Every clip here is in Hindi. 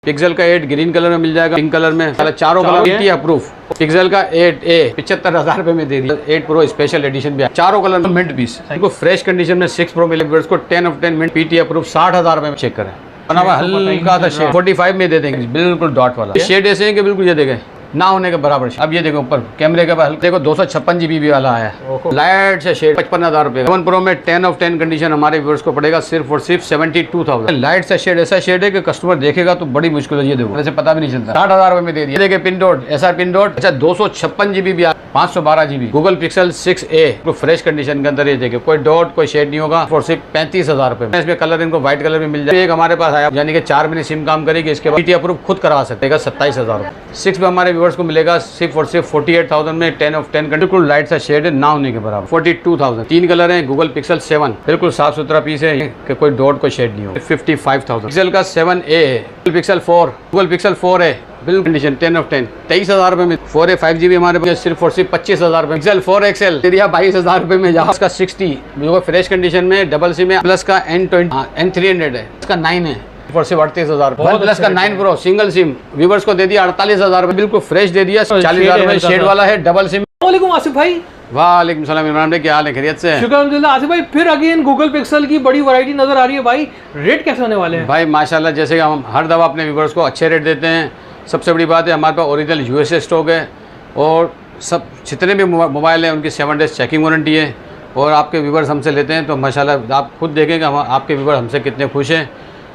पिक्सल का 8 ग्रीन कलर में मिल जाएगा, पिंक कलर में, चारों कलर पीटी अप्रूव। पिक्सल का 8A 75,000 रुपए में दे दिया। 8 प्रो स्पेशल एडिशन भी है, चारों कलर में मिंट पीस। इनको फ्रेश कंडीशन में 6 प्रो मिले, इसको 10 ऑफ 10 मिंट पीटी अप्रूव 60,000 रुपए में चेक करें। बना हुआ हल्का था शेड 45 में दे देंगे, बिल्कुल डॉट वाला शेड ऐसे है कि बिल्कुल ये देखें ना होने के बराबर। अब ये देखो ऊपर कैमरे के पास देखो 256 GB वाला आया, लाइट से शेड 55,000 रुपए। 7 प्रो में 10 ऑफ 10 कंडीशन हमारे व्यूअर्स को पड़ेगा सिर्फ और सिर्फ 72,000। लाइट से शेड ऐसा शेड है कि कस्टमर देखेगा तो बड़ी मुश्किल है, ये देखो वैसे पता भी नहीं चलता। 60,000 रुपए में दे दिया। देखिए पिन डॉट ऐसा पिन डॉट, अच्छा 256 GB भी 512 GB। गूगल पिक्सल 6A तो फ्रेश कंडीशन के अंदर ये देखिए, कोई डॉट कोई शेड नहीं होगा और सिर्फ 35,000 रुपए में। इसमें कलर इनको व्हाइट कलर में मिल जाएगा। एक हमारे पास आया यानी कि 4 महीने सिम काम करेगी, इसके बाद पीटी अप्रूव खुद करवा सकते हैं 27,000 रुपए। 6 में हमारे व्यूअर्स को मिलेगा सिर्फ और सिर्फ 48,000 में 10 ऑफ 10 बिल्कुल लाइट सा शेड है, ना होने के बराबर। 42,000 तीन कलर है। गूगल पिक्सल 7 बिल्कुल साफ सुथरा पीस है कि कोई डॉट कोई शेड नहीं हो। 55,000 पिक्सल का 7A है। गूगल पिक्सल 4 गूगल पिक्सल 4 है बिल्कुल कंडीशन 10 ऑफ 10 23,000 रुपए में। 4A 5GB हमारे पास सिर्फ और सिर्फ 25,000 रुपए। पिक्सल 4 XL दे दिया 22,000 रुपए में। इसका 60 जो फ्रेश कंडीशन में डबल सिम है, प्लस का N300 है, इसका 9 है और सिर्फ 38,000। प्लस का 9 प्रो सिंगल सिम व्यूवर्स को दे दिया 48,000 रुपए, बिल्कुल फ्रेश दे दिया। 40,000 रुपए शेड वाला है डबल सिम। वालेकुम आसिफ भाई। वालेकुम सलाम इमरान भाई, क्या हाल है, खैरियत से? शुक्र अल्हम्दुलिल्लाह। आसिफ भाई फिर अगेन गूगल पिक्सल की बड़ी वैरायटी नजर आ रही है भाई, रेट कैसे होने वाले हैं? भाई माशाल्लाह जैसे कि हम हर दफ़ा अपने व्यूवर्स को अच्छे रेट देते हैं। सबसे बड़ी बात है हमारे पास ओरिजिनल USA स्टॉक है और सब जितने भी मोबाइल हैं उनकी 7 डेज़ चेकिंग वारंटी है। और आपके व्यूवर्स हमसे लेते हैं तो माशाल्लाह आप खुद देखें कि हम आपके व्यूवर्स हमसे कितने खुश हैं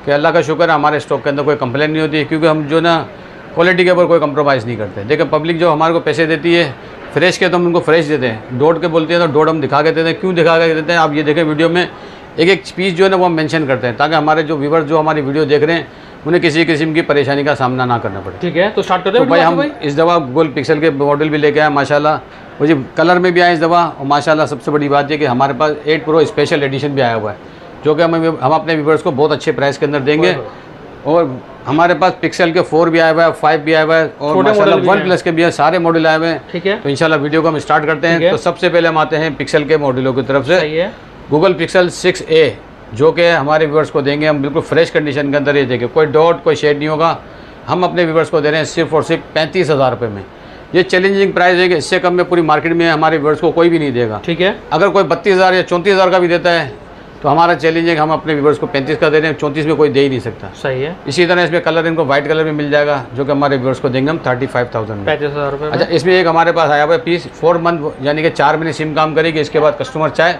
कि अल्लाह का शुक्र है हमारे स्टॉक के अंदर कोई कंप्लेन नहीं होती है, क्योंकि हम जो ना क्वालिटी के ऊपर कोई कंप्रोमाइज़ नहीं करते। देखिए पब्लिक जो हमारे को पैसे देती है फ्रेश के तो हम उनको फ्रेश देते हैं, डॉट के बोलते हैं तो डॉट हम दिखा के देते हैं। क्यों दिखा के देते हैं आप ये देखें वीडियो में एक एक पीस जो है ना वो हम मेंशन करते हैं, ताकि हमारे जो व्यूवर्स जो हमारी वीडियो देख रहे हैं उन्हें किसी किस्म की परेशानी का सामना ना करना पड़े। ठीक है तो स्टार्ट करते हैं। तो भाई हम इस दफ़ा गूगल पिक्सल के मॉडल भी लेके आए माशाल्लाह, मुझे कलर में भी आए इस दफ़ा। और माशाल्लाह सबसे बड़ी बात है कि हमारे पास 8 प्रो स्पेशल एडिशन भी आया हुआ है, जो कि हम अपने व्यूवर्स को बहुत अच्छे प्राइस के अंदर देंगे। और हमारे पास पिक्सल के 4 भी आया हुआ है, 5 भी आया हुआ है और माशाल्लाह 1 प्लस के भी है, सारे मॉडल आए हुए हैं। ठीक है तो इंशाल्लाह वीडियो को हम स्टार्ट करते हैं। तो सबसे पहले हम आते हैं पिक्सल के मॉडलों की तरफ से। गूगल पिक्सल 6A जो कि हमारे व्यूवर्स को देंगे हम बिल्कुल फ्रेश कंडीशन के अंदर, ये देखें कोई डॉट कोई शेड नहीं होगा। हम अपने व्यूवर्स को दे रहे हैं सिर्फ और सिर्फ 35,000 रुपये में। ये चैलेंजिंग प्राइस है कि इससे कम में पूरी मार्केट में हमारे व्यूवर्स को कोई भी नहीं देगा। ठीक है अगर कोई 32,000 या 34,000 का भी देता है तो हमारा चैलेंज है कि हम अपने व्यूवर्स को 35 का दे रहे हैं, 34 में कोई दे ही नहीं सकता। सही है। इसी तरह इसमें कलर इनको व्हाइट कलर में मिल जाएगा, जो कि हमारे व्यूवर्स को देंगे हम 35,000 में। 35,000 रुपये। अच्छा इसमें एक हमारे पास आया हुआ है पीस 4 मंथ यानी कि 4 महीने सिम काम करेगी, इसके बाद कस्टमर चाहे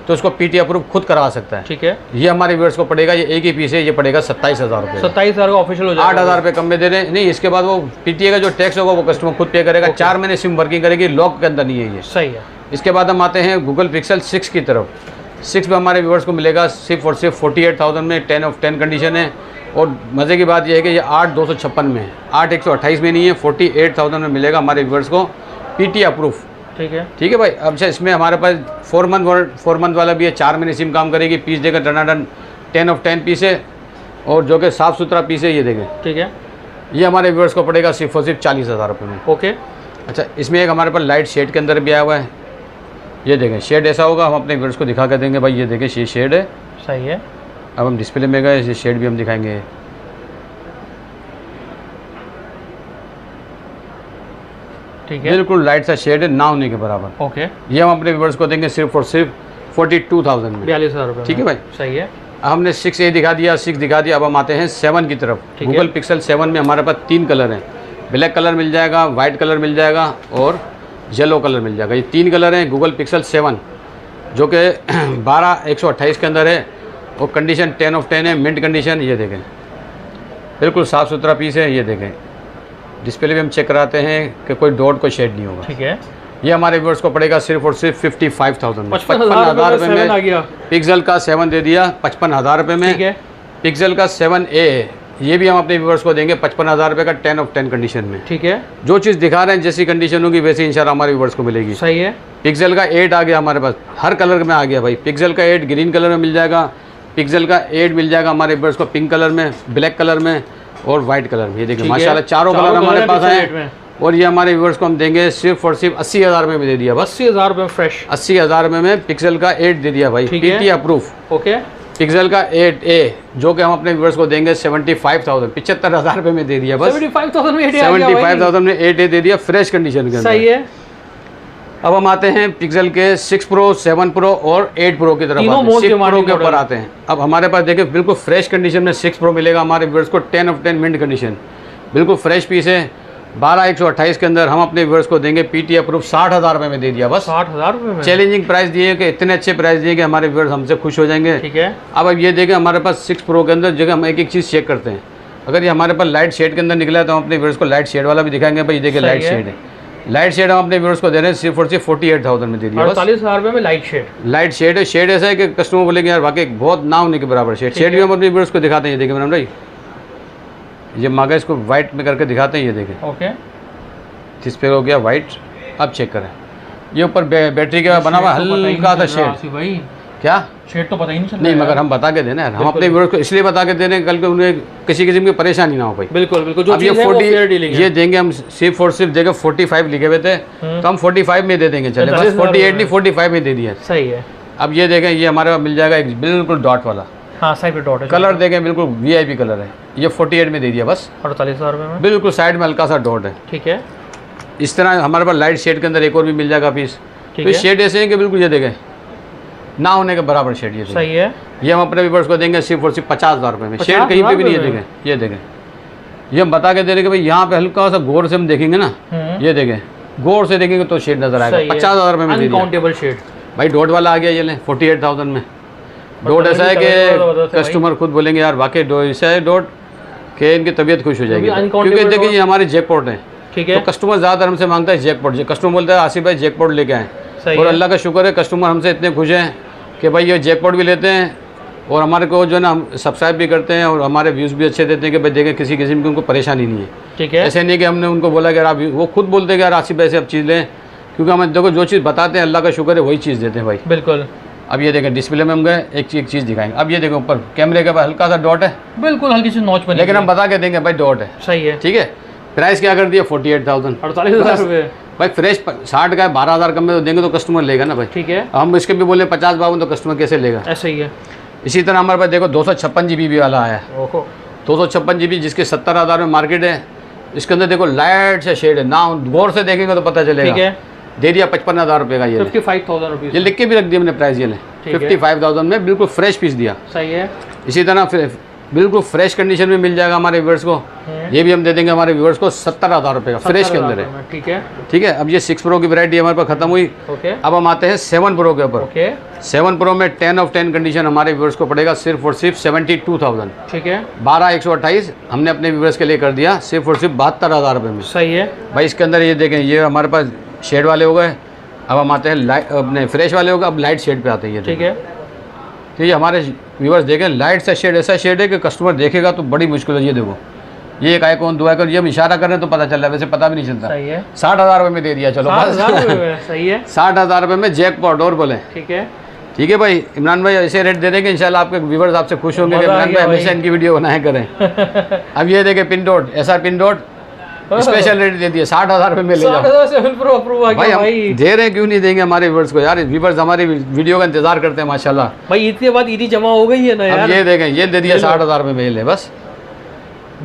तो उसको पीटी अप्रूव खुद करवा सकता है। ठीक है ये हमारे व्यूअर्स को पड़ेगा, ये एक ही पीस है, ये पड़ेगा 27,000 रुपये। 27,000 का ऑफिशियल हो जाएगा। 8,000 रुपये कम में दे रहे हैं। नहीं इसके बाद वो पीटीए का जो टैक्स होगा वो कस्टमर खुद पे करेगा। 4 महीने सिम वर्किंग करेगी, लॉक के अंदर नहीं है ये। सही है। इसके बाद हम आते हैं गूगल पिक्सल 6 की तरफ। 6 में हमारे व्यूअर्स को मिलेगा सिर्फ और सिर्फ 48,000 में, 10 ऑफ 10 कंडीशन है। और मज़े की बात यह है कि ये 8,256 में है, 8,128 में नहीं है, 48,000 में मिलेगा हमारे व्यूअर्स को पीटी अप्रूव। ठीक है भाई। अब इसमें हमारे पास 4 मंथ वाला भी है, 4 महीने सिम काम करेगी, पीस देगा टनाटन 10 ऑफ 10 पीस है और जो कि साफ़ सुथरा पीस है, ये देखें। ठीक है ये हमारे व्यूअर्स को पड़ेगा सिर्फ और सिर्फ 40,000 रुपये में। ओके। अच्छा इसमें एक हमारे पास लाइट शेड के अंदर भी आया हुआ है, ये देखें शेड ऐसा होगा, हम अपने व्यूअर्स को दिखा कर देंगे भाई ये देखें ये शेड है। सही है। अब हम डिस्प्ले में गए, ये शेड भी हम दिखाएंगे। ठीक है बिल्कुल लाइट सा शेड है, ना होने के बराबर। ओके। ये हम अपने व्यूअर्स को देंगे सिर्फ और सिर्फ 42,000 में। 42,000 रुपये। ठीक है भाई। सही है। हमने 6A दिखा दिया, 6 दिखा दिया। अब हम आते हैं 7 की तरफ। गूगल पिक्सल 7 में हमारे पास 3 कलर हैं, ब्लैक कलर मिल जाएगा, वाइट कलर मिल जाएगा और येलो कलर मिल जाएगा। ये 3 कलर हैं गूगल पिक्सल 7 जो कि 12,128 के अंदर है और कंडीशन 10 ऑफ 10 है, मिंट कंडीशन। ये देखें बिल्कुल साफ़ सुथरा पीस है, ये देखें। डिस्प्ले भी हम चेक कराते हैं कि कोई डॉट कोई शेड नहीं होगा। ठीक है। ये हमारे व्यूअर्स को पड़ेगा सिर्फ और सिर्फ 55,000 में। 55,000 रुपये में। पिक्सल का 7 दे दिया 55,000 रुपये में। ठीक है। पिक्सल का 7A है, ये भी हम अपने व्यूअर्स को देंगे 55,000 रुपये का, 10 ऑफ 10 कंडीशन में। ठीक है। जो चीज़ दिखा रहे हैं जैसी कंडीशन होगी वैसे इंशाल्लाह हमारे व्यूअर्स को मिलेगी। सही है। पिक्सल का 8 आ गया हमारे पास, हर कलर में आ गया भाई। पिक्सल का 8 ग्रीन कलर में मिल जाएगा, पिक्सल का 8 मिल जाएगा हमारे व्यूअर्स को पिंक कलर में, ब्लैक कलर में और वाइट कलर में। ये देखिए माशाल्लाह चारों कलर हमारे पास हैं। और ये हमारे व्यूअर्स को हम देंगे सिर्फ और सिर्फ 80,000 रुपये में दे दिया बस। 80,000 रुपये में फ्रेश। 80,000 रुपये में पिक्सल का 8 दे दिया भाई, पीटी अप्रूव। ओके। पिक्सल का 8A जो कि हम अपने व्यूअर्स को देंगे 75,000 75,000 रुपये में दे दिया बस 75,000 में 8A आ गया भाई। 75,000 में 8A दे दिया फ्रेश कंडीशन के अंदर। सही है। अब हम आते हैं पिक्सल के 6 प्रो 7 प्रो और 8 प्रो की तरफ तीनों आते हैं। most 6 प्रो demanding के ऊपर model। आते हैं। अब हमारे पास देखिए बिल्कुल फ्रेश कंडीशन में 6 प्रो मिलेगा हमारे व्यूअर्स को 10 ऑफ 10 मिंट कंडीशन, बिल्कुल फ्रेश पीस है। 12,128 के अंदर हम अपने व्यूअर्स को देंगे पीटी अप्रूव 60,000 रुपये में दे दिया बस। 60,000 रुपये में चैलेंजिंग प्राइस दिए कि इतने अच्छे प्राइस दिए कि हमारे व्यूअर्स हमसे खुश हो जाएंगे। ठीक है। अब ये देखें हमारे पास 6 प्रो के अंदर जगह हम एक एक चीज़ चेक करते हैं। अगर ये हमारे पास लाइट शेड के अंदर निकला है तो हम अपने व्यूअर्स को लाइट शेड वाला भी दिखाएंगे। भाई देखिए लाइट शेड है, लाइट शेड हम अपने व्यूअर्स को दे रहे हैं सिर्फ और सिर्फ 48,000 में दे दिया बस। 48,000 रुपये में लाइट शेड। लाइट शेड है, शेड ऐसा है कि कस्टमर बोलेंगे यार वाकई बहुत ना होने के बराबर शेड। शेड भी हम अपने व्यूअर्स को दिखाते हैं। ये देखिए मैडम भाई ये मांगा इसको वाइट में करके दिखाते हैं। ये देखें ओके, जिस पे हो गया वाइट। अब चेक करें ये ऊपर बैटरी का बना हुआ हल्का सा शेड। भाई क्या शेड तो पता ही नहीं चल रहा नहीं मगर हम बता के देना यार, हम अपने व्यूअर्स को इसलिए बता के दे रहे हैं कल को उन्हें किसी किस्म की परेशानी ना हो भाई। बिल्कुल बिल्कुल। जो अब ये चीज़ है वो 40 fair dealing है। ये देंगे हम सिर्फ और सिर्फ देंगे 45 लिखे हुए थे तो हम 45 में दे देंगे चले बस। 45,000 48 नहीं 45 में दे दिया। सही है। अब ये देखें ये हमारे पास मिल जाएगा एक बिल्कुल डॉट वाला हाँ साइड पे डॉट है। कलर देखें बिल्कुल VIP कलर है। ये 48 में दे दिया बस। 48,000 रुपये में बिल्कुल साइड में हल्का सा डॉट है। ठीक है। इस तरह हमारे पास लाइट शेड के अंदर एक और भी मिल जाएगा पीस। ठीक तो है। शेड ऐसे हैं कि बिल्कुल ये देखें ना होने के बराबर शेड। ये सही है। ये हम अपने व्यूअर्स को देंगे सिर्फ और सिर्फ 50,000 रुपये में। शेड 50,000 कहीं पे भी नहीं है। रुपये में? देखें ये देखें ये हम बता के दे रहे कि भाई यहाँ पे हल्का सा गौर से हम देखेंगे ना, ये देखें गौर से देखेंगे तो शेड नजर आएगा। 50,000 रुपये में दे दिया। अनकाउंटेबल शेड भाई डॉट वाला आ गया ये लें 48,000 में। डॉट ऐसा है कि कस्टमर खुद बोलेंगे यार वाकई डॉट ऐसा है डॉट कि इनकी तबीयत खुश हो जाएगी। क्योंकि देखिए ये हमारे जैकपॉट है। ठीक है। तो कस्टमर ज़्यादातर हमसे मांगता है जैकपॉट। कस्टमर बोलता है आसिफ भाई जैकपॉट लेके आए। सही और है। अल्लाह का शुक्र है कस्टमर हमसे इतने खुश हैं कि भाई ये जैकपॉट भी लेते हैं और हमारे को जो है ना हम सब्सक्राइब भी करते हैं और हमारे व्यूज़ भी अच्छे देते हैं कि भाई देखें किसी किस्म की उनको परेशानी नहीं है। ठीक है। ऐसे नहीं कि हमने उनको बोला कि यार आप वो खुद बोलते हैं कि यार आसिफ भाई से अब चीज़ लें, क्योंकि हम देखो जो चीज़ बताते हैं अल्लाह का शुक्र है वही चीज़ देते हैं भाई। बिल्कुल। अब ये देखें डिस्प्ले में हम गए एक चीज़ दिखाएंगे। अब ये देखो ऊपर कैमरे के पास हल्का सा डॉट है, बिल्कुल हल्की सी नॉच बनी लेकिन हम बता के देंगे भाई डॉट है। सही है। ठीक है। प्राइस क्या कर दिया 48,000। 48,000 रुपये। भाई फ्रेश 60 का है 12,000 कम में तो देंगे तो कस्टमर लेगा ना भाई। ठीक है। हम इसके भी बोले 50-52 तो कस्टमर कैसे लेगा। ऐसा ही है। इसी तरह हमारे पास देखो 256 GB भी वाला आया है। ओहो 256 GB जिसके 70,000 में मार्केट है। इसके अंदर देखो लाइट से शेड है ना, गौर से देखेंगे तो पता चलेगा। ठीक है। दे दिया 55,000 रुपये का। ये 55,000 रुपये। ये लिख के भी रख दिया मैंने प्राइस। ये ले ठीक है। 55,000 में बिल्कुल फ्रेश पीस दिया। सही है। इसी तरह बिल्कुल फ्रेश कंडीशन में मिल जाएगा हमारे व्यूअर्स को। ये भी हम दे देंगे हमारे व्यूअर्स को 70,000 रुपये का फ्रेश के अंदर है। ठीक है। ठीक है। अब ये 6 प्रो की वैरायटी हमारे पास खत्म हुई। ओके। अब हम आते हैं 7 प्रो के ऊपर। ओके। 7 प्रो में 10 ऑफ 10 कंडीशन हमारे व्यूअर्स को पड़ेगा सिर्फ और सिर्फ 72,000। ठीक है। 12,128 हमने अपने व्यूअर्स के लिए कर दिया सिर्फ और सिर्फ 72,000 रुपये में। सही है। भाई इसके अंदर ये देखें ये हमारे पास शेड वाले हो गए। अब हम आते हैं लाइट अपने फ्रेश वाले हो गए। अब लाइट शेड पे आते हैं। ये ठीक है। तो ये हमारे व्यूअर्स देखें लाइट सा शेड ऐसा शेड है कि कस्टमर देखेगा तो बड़ी मुश्किल है। ये देखो ये एक आइकॉन 2 आइकॉन ये हम इशारा कर रहे हैं तो पता चल रहा है, वैसे पता भी नहीं चलता। सही है। 60,000 रुपये में दे दिया चलो 60,000 रुपये में। सही है। 60,000 रुपये में जैकपॉट और बोले। ठीक है। ठीक है भाई इमरान भाई ऐसे रेट दे देंगे इंशाल्लाह आपके व्यूअर्स आपसे खुश होंगे कि मज़ा आ इमरान गया भाई हमेशा भाई। इनकी वीडियो बनाया करें। अब ये देखें पिन डॉट ऐसा पिन डॉट स्पेशल रेट दे दिया 60,000 रुपये में ले जाओ। 60,000 7 प्रो अप्रूव आ भाई गया हम भाई। दे रहे हैं क्यों नहीं देंगे हमारे व्यूअर्स को यार। व्यूअर्स हमारी वीडियो का इंतजार करते हैं माशाल्लाह। भाई ईद के बाद ईदी जमा हो गई है ना यार। अब ये देखें ये दे दिया 60,000 रुपये में ले बस।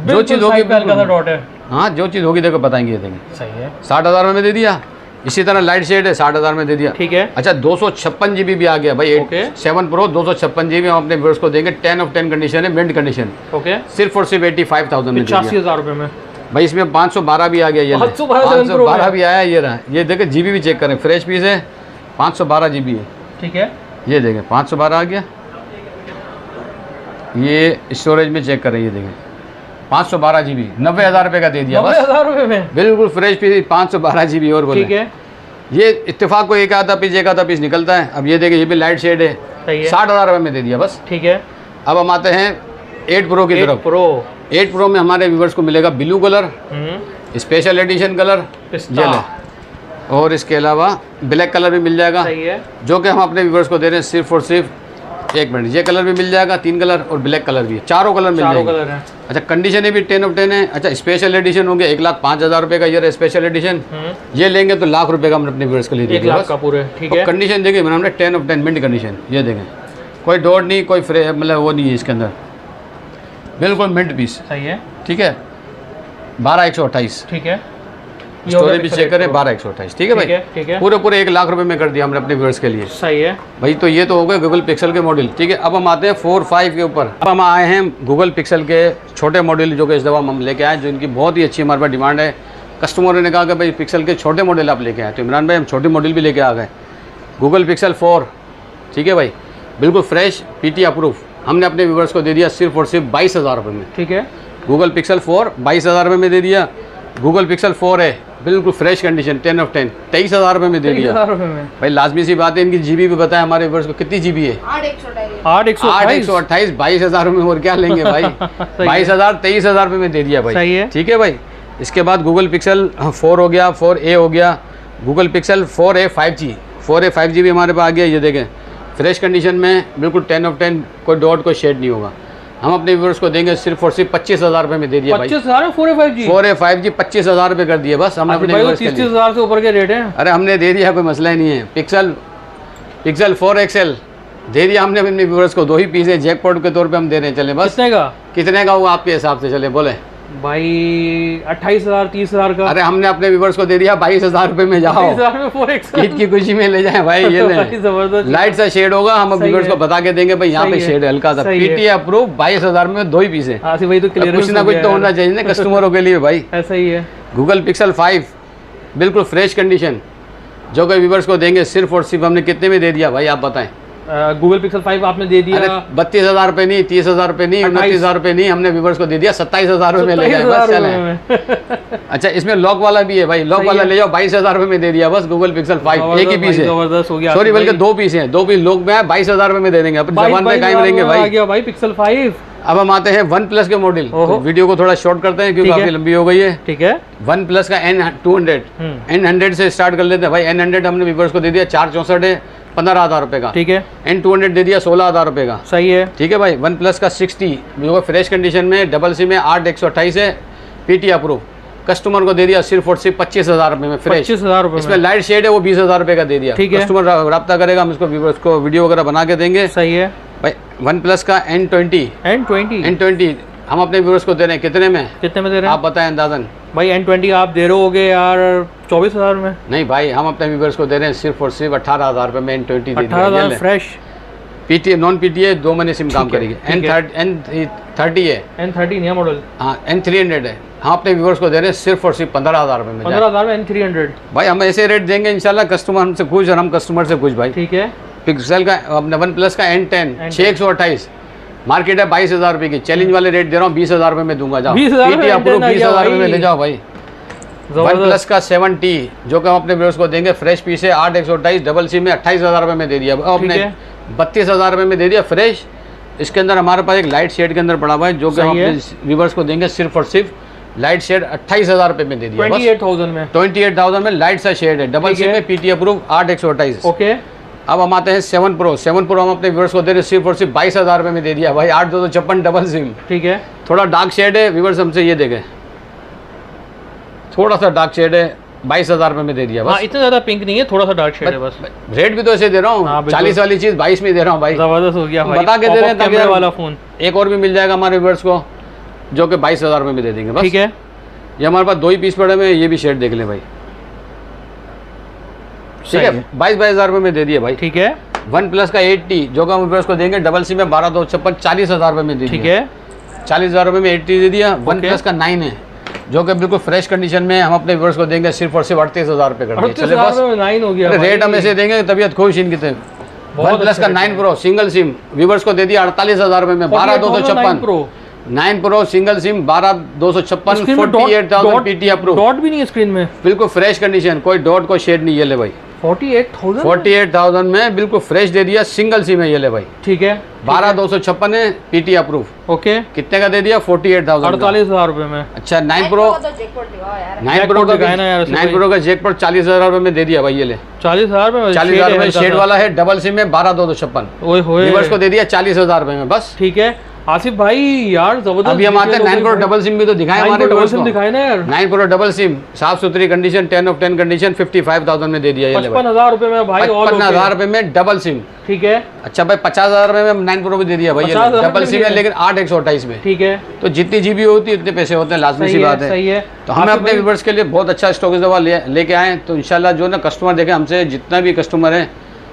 जो चीज़ होगी हल्का सा डॉट है। हाँ जो चीज़ होगी देखो बताएंगे। ये देखें सही है। 60,000 में दे दिया। इसी तरह लाइट शेड है 60,000 में दे दिया। ठीक है। अच्छा 256 GB भी आ गया भाई। ओके। 7 प्रो 256 GB हम अपने व्यूअर्स को देंगे 10 ऑफ 10 कंडीशन है मिंट कंडीशन ओके। सिर्फ और सिर्फ 85,000 में दे दिया। 85,000 रुपये में। भाई इसमें 512 भी आ गया। ये 512 भी आया। ये रहा ये देखें GB भी चेक करें फ्रेश पीस है 512 GB है। ठीक है। ये देखें 512 आ गया। ये स्टोरेज में चेक करें। ये देखें 512 GB 90,000 रुपये का दे दिया बस। 90,000 रुपये में बिल्कुल फ्रेश पीस 512 GB और बोले। ठीक है। ये इत्तेफाक को एक आधा पीस निकलता है। अब ये देखिए ये भी लाइट शेड है। सही है। 60,000 रुपये में दे दिया बस। ठीक है। अब हम आते हैं 8 प्रो की 8 तरफ। प्रो 8 प्रो में हमारे व्यूवर्स को मिलेगा blue colour special edition colour पिस्ता। ये ले। और इसके अलावा ब्लैक कलर भी मिल जाएगा सही है। जो कि हम अपने व्यूवर्स को दे रहे हैं सिर्फ और सिर्फ 1 मिनट। ये कलर भी मिल जाएगा 3 कलर और ब्लैक कलर भी चारों कलर मिल चारों जाएंगे। कलर है। अच्छा कंडीशन ये भी 10 ऑफ 10 है। अच्छा स्पेशल एडिशन हो गया 1,05,000 रुपये का ये रहा स्पेशल एडिशन। ये लेंगे तो ₹1,00,000 का हम अपने व्यूअर्स के लिए 1 लाख का पूरे। ठीक है। कंडीशन देखिए मैंने 10 ऑफ 10 मिंट कंडीशन। ये देखें कोई डॉट नहीं, कोई मतलब वो नहीं है इसके अंदर, बिल्कुल मिंट पीस। सही है, ठीक है, 12,128। ठीक है, स्टोरेज भी चेक करें, 12,128। ठीक है भाई, ठीक है, पूरे 1 लाख रुपए में कर दिया हमने अपने व्यूअर्स के लिए। सही है भाई। तो ये तो हो गए गूगल पिक्सल के मॉडल। ठीक है, अब हम आते हैं 4, 5 के ऊपर। अब हम आए हैं गूगल पिक्सल के छोटे मॉडल, जो कि इस दफ़ा हम लेके आए, जो इनकी बहुत ही अच्छी हमारे पास डिमांड है। कस्टमरों ने कहा कि भाई पिक्सल के छोटे मॉडल आप लेके आए, तो इमरान भाई हम छोटे मॉडल भी लेके आ गए। गूगल पिक्सल 4, ठीक है भाई, बिल्कुल फ्रेश, PT अप्रूव, हमने अपने व्यूअर्स को दे दिया सिर्फ और सिर्फ 22,000 रुपये में। ठीक है, गूगल पिक्सल 4 22,000 रुपये में दे दिया। गूगल पिक्सल 4 है, बिल्कुल फ्रेश कंडीशन, 10 of 10, 23,000 रुपये में दे दिया। 23,000 रुपये में भाई लाजमी सी बात है, इनकी GB भी बताएं हमारे व्यूअर्स को कितनी GB है। 8,128 22,000 में और क्या लेंगे भाई। 22,000 23,000 रुपये में दे दिया भाई। सही है, ठीक है भाई। इसके बाद गूगल पिक्सल 4 हो गया, 4A हो गया, Google pixel 4A 5G, 4A 5G भी हमारे पास आ गया। ये देखें फ्रेश कंडीशन में, बिल्कुल 10 of 10, कोई डॉट कोई शेड नहीं होगा। हम अपने व्यूअर्स को देंगे सिर्फ और सिर्फ 25,000 रुपये में दे दिया भाई। 25,000 में 4A 5G, 4A 5G 25,000 रुपये कर दिए बस हमने अपने व्यूअर्स के लिए। 30,000 से ऊपर के रेट हैं। अरे हमने दे दिया, कोई मसला ही नहीं है। पिक्सल 4 XL दे दिया हमने अपने व्यूअर्स को, 2 ही पीस है, जैकपॉट के तौर पे हम दे रहे हैं। चले बस, कितने का हुआ आपके हिसाब से, चले बोले भाई 28,000 30,000 का। अरे हमने अपने व्यूअर्स को दे दिया 22,000 रुपये में। जाओ 22,000 में 4 XL, ईद की खुशी में ले जाएं भाई। ये ले जबरदस्त, लाइट सा शेड होगा, हम व्यूअर्स को बता के देंगे भाई यहाँ पे शेड है हल्का सा। PT अप्रूव 22,000 में 2 ही पीस है। वही तो क्लियर, कुछ ना कुछ तो होना चाहिए ना कस्टमरों के लिए भाई। ऐसा ही है। गूगल पिक्सल 5 बिल्कुल फ्रेश कंडीशन, जो कि व्यूअर्स को देंगे सिर्फ और सिर्फ हमने कितने में दे दिया भाई आप बताएं। गूगल पिक्सल 5 आपने दे दिया 32,000 रुपये नहीं, 30,000 रुपये नहीं, 29,000 रुपये नहीं, हमने व्यूअर्स को दे दिया 27,000 रुपये में ले जाए बस। चले अच्छा, इसमें लॉक वाला भी है भाई, लॉक वाला ले जाओ, 22,000 रुपये में दे दिया बस। गूगल पिक्सल 5 एक ही पीस है, जबरदस्त हो गया। सॉरी बल्कि 2 पीस हैं, 2 पीस लॉक में है, 22,000 रुपये में दे देंगे, अपनी जबान पे कायम रहेंगे भाई। पिक्सल 5। अब हम आते हैं OnePlus के मॉडल। तो वीडियो को थोड़ा शॉर्ट करते हैं क्योंकि काफी लंबी हो गई है। ठीक है, OnePlus का N200, N100 से स्टार्ट कर लेते हैं भाई। N100 हमने व्यूअर्स को दे दिया 464 है, 15,000 रुपये का। ठीक है, N200 दे दिया 16,000 रुपये का। सही है, ठीक है भाई। OnePlus का 60 जो फ्रेश कंडीशन में, डबल सिम में, 8,128 है, PT अप्रूव, कस्टमर को दे दिया सिर्फ और सिर्फ 25,000 रुपये में फ्रेश। 25,000 रुपये इसमें लाइट शेड है, वो 20,000 रुपये का दे दिया। ठीक है, कस्टमर रब्ता करेगा, हम इसको व्यूअर्स को वीडियो वगैरह बना के देंगे। सही है भाई। OnePlus का N20 हम अपने व्यूअर्स को दे रहे हैं कितने में, कितने में दे रहे हैं आप बताएं अंदाजन। भाई N20 आप दे रहे होगे यार 24,000 में। नहीं भाई, हम अपने व्यूअर्स को दे रहे हैं सिर्फ और सिर्फ 18,000 रुपये में N20 दे दिया। 18,000 फ्रेश, PT नॉन PT है, 2 महीने सिम काम करेगी। N30 है, N30 नया मॉडल। हाँ N300 है, हम अपने व्यूअर्स को दे रहे हैं सिर्फ और सिर्फ 15,000 रुपये में। 15,000 में N300 भाई हम ऐसे रेट देंगे इंशाल्लाह, कस्टमर हमसे खुश और हम कस्टमर से खुश भाई। ठीक है। पिक्सल का अपने OnePlus का N10 628, मार्केट है 22,000 रुपये की, चैलेंज वाले रेट दे रहा हूँ, 20,000 रुपये में दूंगा। जाओ 20,000 रुपये में ले जाओ भाई। OnePlus का 7T जो कि हम अपने व्यूअर्स को देंगे, फ्रेश पीस है, 8,128, डबल सिम में, 28,000 रुपये में दे दिया। अपने 32,000 रुपये में दे दिया फ्रेश। इसके अंदर हमारे पास एक लाइट शेड के अंदर पड़ा हुआ है, जो कि हम अपने व्यूअर्स को देंगे सिर्फ और सिर्फ लाइट शेड 28,000 रुपये में दे दिया। 28,000 में लाइट सा शेड है, डबल सिम में, PT अप्रूव, 8,128। ओके। अब हम आते हैं 7 Pro हम अपने व्यूअर्स को दे रहे सिर्फ और सिर्फ 22,000 रुपये में दे दिया भाई। 8,256 डबल सिम। ठीक है। थोड़ा डार्क शेड है, व्यूअर्स हमसे ये देखें, थोड़ा सा डार्क शेड है, 22,000 रुपये में दे दिया बस। इतना ज्यादा पिंक नहीं है, थोड़ा सा डार्क शेड है बस। रेट भी तो ऐसे दे रहा हूँ, 40 वाली चीज 22 में दे रहा हूँ भाई। जबरदस्त हो गया भाई, बता के दे रहे हैं कैमरे वाला फोन। एक और भी मिल जाएगा हमारे व्यूअर्स को, जो कि 22,000 रुपये में दे देंगे बस। ठीक है। ये हमारे पास 2 ही पीस पड़े हुए हैं, ये भी शेड देख लें भाई। ठीक है, 22,000 रुपये में दे दिए भाई। ठीक है। OnePlus का 8T जो कि हम व्यूअर्स को देंगे, डबल सिम में, 12,256, 40,000 रुपये में दे दिया। ठीक है, 40,000 रुपये में 8T दे दिया। OnePlus का 9 है, जो कि बिल्कुल फ्रेश कंडीशन में, हम अपने व्यूअर्स को देंगे सिर्फ और सिर्फ 38,000 रुपये कर दिए। चले बस 9 हो गया। रेट हम ऐसे देंगे, तबीयत खुश इनकी। OnePlus का 9 Pro सिंगल सिम व्यूअर्स को दे दिया 48,000 रुपये में, 12,256। 9 Pro single SIM, 12,256, 48,000 PT approve. Dot भी नहीं है स्क्रीन में, बिल्कुल फ्रेश कंडीशन, कोई डॉट कोई शेड नहीं। ये ले भाई 48,000 में बिल्कुल फ्रेश दे दिया, सिंगल सिम है। ये ले भाई। ठीक है। 12,256 है, PT अप्रूव। ओके। कितने का दे दिया? 48,000, 48,000 रुपये में। अच्छा 9 Pro का जैकपॉट 40,000 रुपये में दे दिया भाई। ये ले 40,000 में, 40,000 में शेड वाला है, डबल सिम में, 12,256। व्यूअर्स को दे दिया 40,000 रुपये में बस। ठीक है। आसिफ भाई यार जबरदस्त। अभी हम आते हैं 9 प्रो डबल सिम भी तो दिखाए हमारे डबल viewers सिम को। दिखाए ना यार। 9 प्रो डबल सिम साफ सुथरी कंडीशन 10 ऑफ 10 कंडीशन 55,000 में दे दिया ये ले भाई। 55,000 रुपए में भाई। 55,000 रुपए में डबल सिम। ठीक है। अच्छा भाई 50,000 रुपए में 9 प्रो भी दे दिया भाई। 50,000 डबल सिम है लेकिन 8/128 में। ठीक है। तो जितनी जीबी होती है उतने पैसे होते हैं, लाजमी सी बात है। सही है। तो हम अपने व्यूअर्स के लिए बहुत अच्छा स्टॉक दवा लेके आए। तो इंशाल्लाह जो ना कस्टमर देखे हमसे, जितना भी कस्टमर है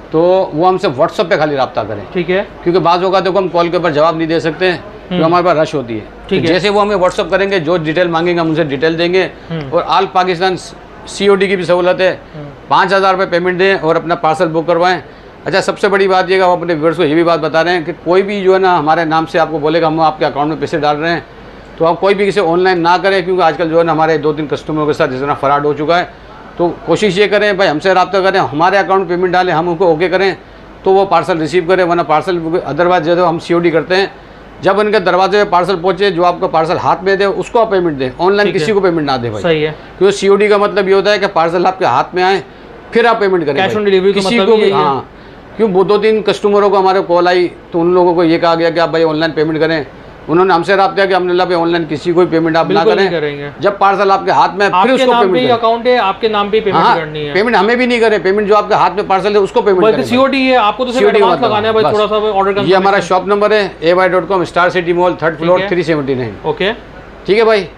तो वो हमसे व्हाट्सएप पे खाली रब्ता करें। ठीक है। क्योंकि बाज़ होगा देखो हम कॉल के ऊपर जवाब नहीं दे सकते तो हमारे पास रश होती है। ठीक तो है। जैसे वो हमें व्हाट्सअप करेंगे, जो डिटेल मांगेंगे हम उनसे डिटेल देंगे। और ऑल पाकिस्तान COD की भी सहूलत है। 5,000 रुपये पेमेंट दें और अपना पार्सल बुक करवाएं। अच्छा सबसे बड़ी बात ये, हम अपने व्यूअर्स को ये भी बात बता रहे हैं कि कोई भी जो है ना हमारे नाम से आपको बोलेगा हम आपके अकाउंट में पैसे डाल रहे हैं, तो आप कोई भी किसी ऑनलाइन ना करें। क्योंकि आजकल जो है ना हमारे 2-3 कस्टमरों के साथ जिस तरह फ्रॉड हो चुका है। तो कोशिश ये करें भाई हमसे रब्ता करें, हमारे अकाउंट पेमेंट डालें, हम उनको ओके करें तो वो पार्सल रिसीव करें। वरना पार्सल अदरवाइज जो हम COD करते हैं, जब उनके दरवाजे पे पार्सल पहुंचे, जो आपको पार्सल हाथ में दे उसको आप पेमेंट दें, ऑनलाइन किसी को पेमेंट ना दे भाई। सही है। क्योंकि COD का मतलब ये होता है कि पार्सल आपके हाथ में आए फिर आप पेमेंट करें। कैश ऑन डिलीवरी का किसी मतलब को यही भी है। हाँ, क्यों 2-3 कस्टमरों को हमारे कॉल आई तो उन लोगों को ये कहा गया कि आप भाई ऑनलाइन पेमेंट करें। उन्होंने हमसे रब्ता किया कि हमने पे ऑनलाइन किसी को पेमेंट आप ना बिल्कुल नहीं करें। करेंगे। जब पार्सल आपके हाथ में फिर आपके उसको नाम पे पेमेंट ही करें। अकाउंट है, आपके नाम पे पेमेंट करनी है। पेमेंट हमें भी नहीं करें, पेमेंट जो आपके हाथ में पार्सल है उसको पेमेंट करें। COD है, आपको तो सिर्फ COD एडवांस मतलब लगाना है भाई, बस। थोड़ा सा ऑर्डर ये हमारा शॉप नंबर है ay.com, star city mall, 3rd floor, है। 379। ओके। ठीक है भाई।